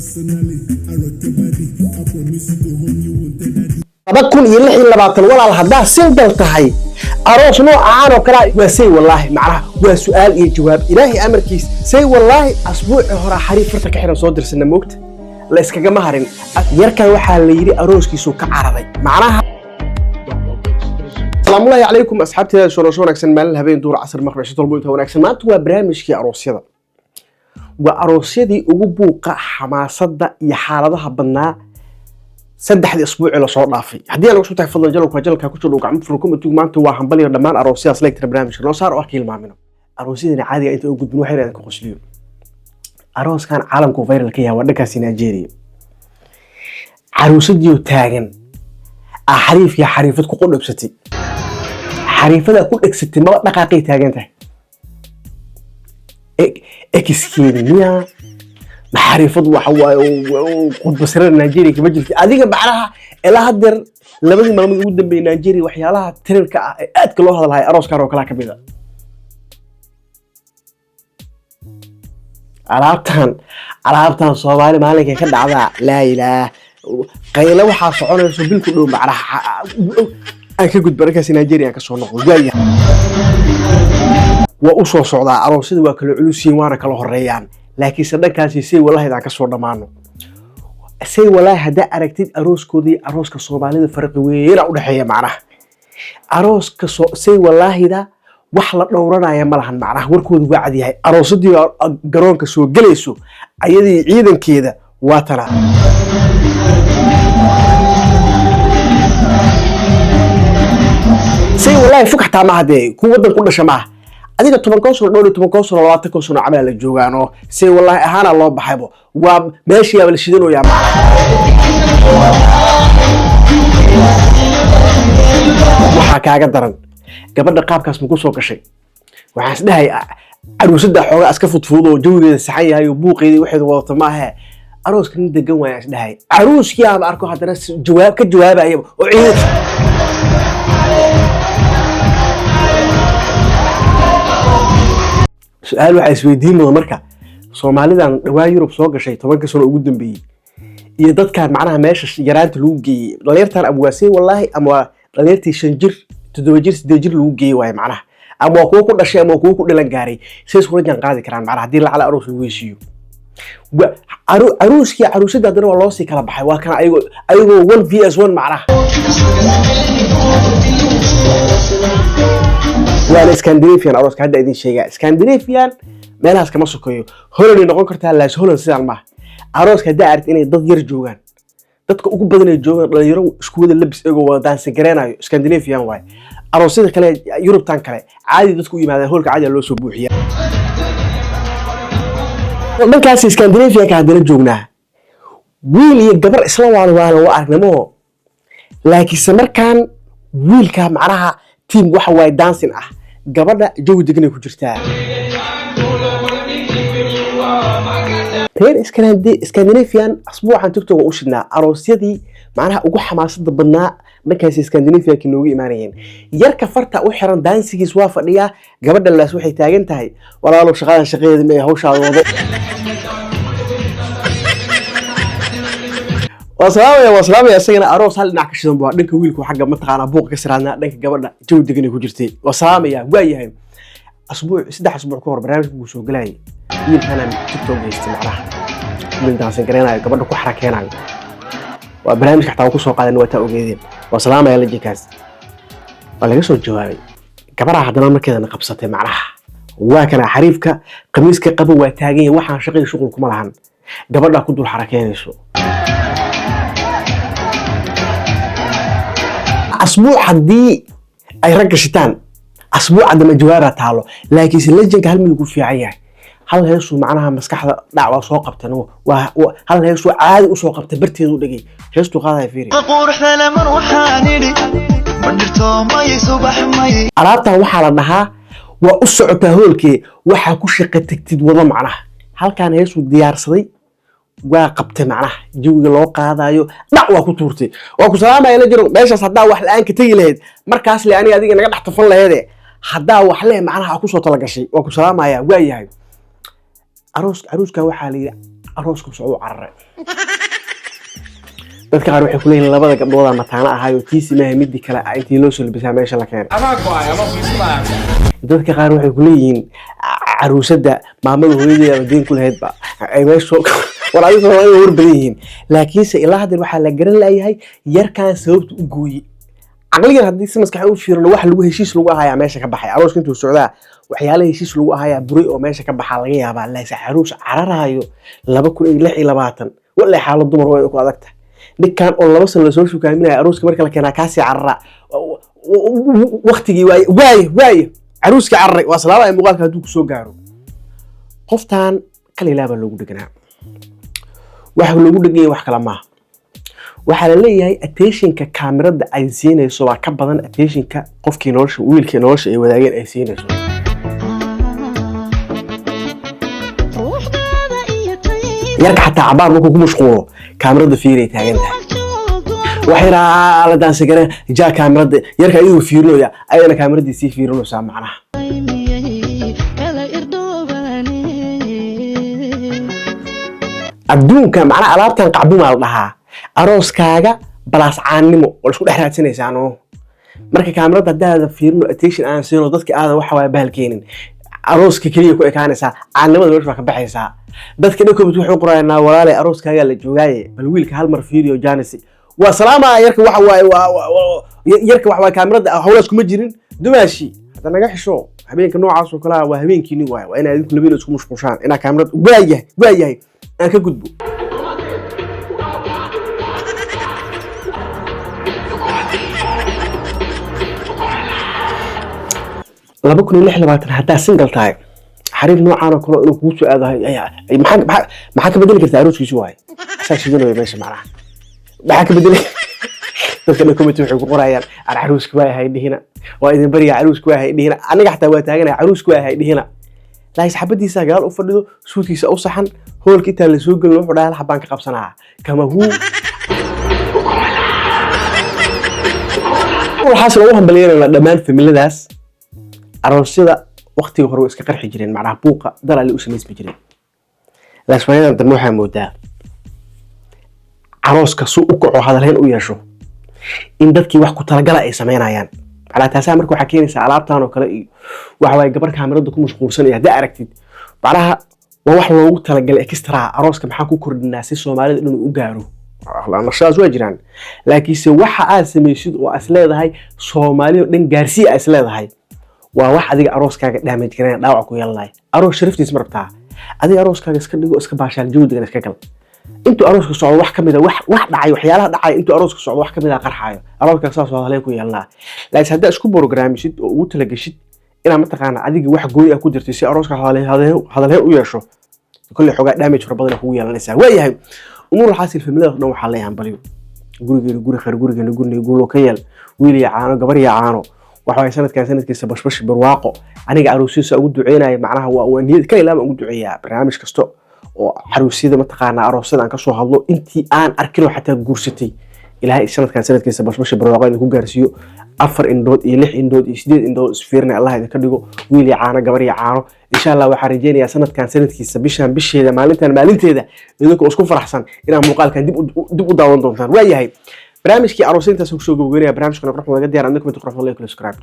Personally, I rock your body. I promise you go home, you won't tell daddy. kun iyo 26 walaal haddaa single tahay aroos noocaan oo kale waa say wallahi macnaha waa su'aal iyo jawaab ilaahi amarkiis say wallahi asbuuci hore xariif farta ka xiran soo dirsana moogta la iskaga maharin yarkan waxa la yiri arooskiisu ka caraday macnaha السلام الله عليكم أصحابتي شو نكسن مال هبين دور عصر مقبل شو طلبوا يتهون نكسن ما أنتوا برامج كي أروسيدا وأروسيدي وجبوق حماسة يحارضها بنا سدح الأسبوع إلى صور نافي هدي أنا وشو تحفظ جلوك وجلك كوشو لو قام فركم أنتوا ما أنتوا واحد بلي لما أروسيا سلكت برامج لو صار أحكي المع منه أروسيدي عادي أنت وجود بنو حيرة كوشليو أروس كان عالم كوفير الكيها ودك سيناجيري عروسدي وتاجن أحريف يا حريفتك قول بستي حريفة كل إكستي ما دقائق تاجنته إكسكينيا محريفة وحوا وقد بصير نيجيري كمجلس أديك بعرها إلى هدر لما ما موجود بين نيجيري وحيالها ترك أتكلم هذا هاي أروس كارو كلا كبيرة عرفتان صومالي مالك كده عذا لا إله قيل وحاس عنا سبيل كله بعرها أنا كنت بركة نيجيريا كسرنا وجاية وأصل صعداء عروسي وكل علوسي وانا كله الريان لكن صدق سي والله إذا كسرنا معنا سي والله هدا أركتيد أروس كودي أروس كصومالي فرق ويرا ودحية معنا أروس سي والله إذا وحلا دورنا يا ملحن معنا وركود وعدي هاي أروس دي جرون كسو جلسوا عيدي عيدا كذا واترا سي والله فك حتى ما هدي كو ودن كل شماه adiga 10 koos oo dhow 10 koos oo 20 koos oo camal la joogaano si wallahi ahaana loo baxaybo waa meeshii la shidano yaa ma waxa kaaga daran gabadha qaabkaas ma ku soo gashay waxaan isdhahay aroosada xooga aska fudfuudo jawigeeda saxan yahay oo buuqeedii waxay wadato ma aha arooska nin degan waa isdhahay arooskii aan arko hadana jawaab ka jawaabaya oo ciid سؤال واحد سويدين من مركا Soomaalidan dhawaa Yurub soo gashay 10 sano ugu dambeeyay iyo dadkan macnaha meesha yaraanta lagu geeyay dhalinyartan abwaasay wallahi ama dhalinyartii 5 jir 7 jir 8 jir lagu geeyay way macnaha ama kuwa ku dhashay ama kuwa ku dhilan gaaray say soo rajan qaadi karaan macnaha hadii la aroos lagu heshiyo arooskii aroosada hadana waa loo sii kala baxay waa kan ayagoo 1vs1 macnaha وأنا إسكندريفيان أروس كهذا إدين شيء إسكندريفيان ما لهاش كم سكويو هولن نقول كرتها لاش هولن سيال ما أروس كهذا عرفت إني ضد يرجوعان ضد كأوك بدن يرجوعان لا يرو سكول اللبس إجوا دانس جرينا إسكندريفيان واي أروس إذا كلا يوروب تان كلا عادي ضد كوي ماذا هولك عادي لو سبوحية ما كان إسكندريفيان كهذا يرجوعنا ويلي قبر إسلام وعلى وأرنمو لكن سمر كان ويل كان معها تيم waxa way dancing ah gabadha jawi degan ku jirtaa Scandinavian asbuucan TikTok u shidnaa aroosyadii macnaha ugu xamaasada badnaa dhankaas Scandinavia ka noogu imaanayeen yarka farta u xiran dansigiis waa fadhiya gabadha laas waxay taagan tahay walaalo shaqadeeda ma hawshaada wado وسلام يا سيدنا أروس هل نعكس شيء بوا دنك ويلكو حاجة متقارنة بوق كسرنا دنك جبرنا جو دقني كوجرتي وسلام يا وياهم أسبوع 16 كور برنامج بوشو قلاي ويل كان تيك توك يستمعنا من دانسين كرينا جبرنا كو حركينا وبرنامج حتى وكسو قادن وتا اوغيدين وسلام يا لجيكاس ولا يسو جوابي جبرها حدنا markeeda naqabsatay macnaha waa kana xariifka qamiiska qabo waa taagay waxaan shaqada shaqo kuma lahan gabadha ku dul xarakeynayso أسبوع حدي أي رجع شتان أسبوع عندما جوارة تعالوا لكن سلجك هل من يكون في عياه هل هيسو معناها مسكحة دعوة سوق بتنو وهل هيسو عادي وسوق بتبرتي ذو دقي هيسو قاضي فيري أرادتها وحالة نها وأسعو تهولكي وحا كشقة تكتيد وضع معناها هل كان هيسو ديار صدي وقبت معه جوجل لو قادايو دعوه ku tuurtay waa ku salaamay la jiro meeshaas hadaa wax la aan ka tagi lahayd markaas le aniga adiga naga dhaxtafan lahayd hadaa wax le macnaha ku soo tala gashay waa ku salaamaya waa yahay arooska waxa la aroosku soo cararay dadka qaar waxay ku leeyihiin labada gabdhood mataana ahayo tiisi maahay mid kale intii loo soo labisaa meesha la keenay dadka qaar waxay ku leeyihiin caruusada maamada hooyadeeda deen ku lahayd ba ay meesha war ay soo warbayihiin laakiin se ilaa hadda waxa la garan laayahay yarkaan sababtu u gooyay aqliga hadii si maskax u fiirno wax lagu heshiis lagu ahaaya meesha ka baxay arooska intuu socdaa waxyaalaha heshiis lagu ahaaya buray oo meesha ka baxa laga yaabaa laakiin caruus cararayo 2026 wala xaalad dumar way ku adagtahay ninkan oo 2 sano la soo shukaaminaya arooska marka la keenaa kaasi carara waqtigii waay caruuska carray waa salaada ay muuqaalka haduu ku soo gaaro qoftaan kale ilaaba loogu dhaganaa waxa loogu dhagay wax kala ma waxa la leeyahay attentionka kaamirada ay siinayso waa ka badan attentionka qofkii nolosha wiilkii nolosha ay wadaageen ay siinayso yarka xataa cabaar markuu ku mashquulo kaamirada fiiray taagan tahay waxayna la daansi gareen jaa kaamirada yarka ayuu fiirinoya ayana kaamirada si fiirinaysa macnaha adduunka macnaha alaabtan qacbuma la dhahaa arooskaaga balaas caanimo oo isku dhexraadsanaysan oo marka kaamirada hadaada fiirino attention aan siino dadka aad waxa way baalkeenin arooska kaliya ku ekaanaysa caanimada wax ka baxaysa dadka dhaqameed wuxuu qorayna walaalay arooskaaga la joogay bal wiilka hal mar fiiriyo jaanisi wa salaama yarka waxa way yarka waxa way kaamirada hawlaas kuma jirin dumaashi hada naga xisho habeenka noocaas oo kala waa habeenkiini waa inaad idinku labeen isku mashquushaan ina kaamirada waayahay aan ka gudbo laba kun iyo 26 hadaa single tahay xariir noocaan oo kale inuu ku soo aadahay maxaa ka bedeli kartaa arooskiisu waay asaashidana meesha macnaha maxaa ka bedeli dadka dhaqameed waxay ku qorayaan arooska waa hay dhihina waa idin bariya arooska waa hay dhihina aniga xataa waa taaganay arooska waa hay dhihina la saxabadiisa gaal u fadhido suudkiisa u saxan hoolkii taa la soo galno wuxuu dhahay xabaan ka qabsanaa kama huu waxa loo hambalyeeyo dhamaan familiadaas aroosyada waqtiga hore iska qarxi jireen macnaha buuqa dalaali u sameysmi jireen laakiin inta waxa moodaa arooska soo u kaco hadalhayn u yeesho in dadkii wax ku talagala ay sameynayaan على تاسع مركو حكيني سألابتان وكلا وحواي قبر كاميرا كو مشغول سنة دا أركتid بعدها وواح لوgu talagalay extra arooska maxaa ku kordhinaa si Soomaalida inuu u gaaro naqshadaas waa jiraan laakiin se waxa aad sameeysid oo asleedahay Soomaaliya dhan gaarsi asleedahay waa wax adiga arooskaaga damage gareyn dhaawac ku yeelanay aroos sharaftiis marabtaa adiga arooskaaga iska dhigo iska baashaal joodigan iska gal intuu arooska socdo wax kamid ah wax dhacay waxyaalaha dhacay intuu arooska socdo wax kamid ah qarxayo arooska saas waa haleen ku yeelanaa laakiin hadaa isku programmishid oo ugu talagashid ina ma taqaan adiga wax gooy ah ku jirtay si arooska hadalhay u yeesho kulli xogaa damage fara badan ku yeelanaysa waayahay umur xaasil familiyada dhan waxa la yaambaliyo gurigeena guulo ka yeel wiil iyo caano gabar iyo caano waxa sanadkiisa bashbash barwaaqo aniga aroosiisa ugu duceynay macnaha waa niyad ka ilaama ugu duceeyaa barnaamij kasto oo aroosida ma taqaan aroosada aan ka soo hadlo intii aan arkin xataa guursatay ilaahay sanadkiisa bashbash barwaaqo ku gaarsiyo 4 indhood iyo 6 indhood iyo 8 indhood isfiirna Allah idin ka dhigo wiil iyo caano gabar iyo caano insha Allah waxa rajeenayaa sanadkiisa bisheeda maalinteeda idinku isku faraxsan inaan muuqaalkan dib u daawan doontaan waayahay barnaamijkii aroosinta soo gabagabeynaya barnaamijkan qurux laga diyaar annagu mid qurux leh subscribe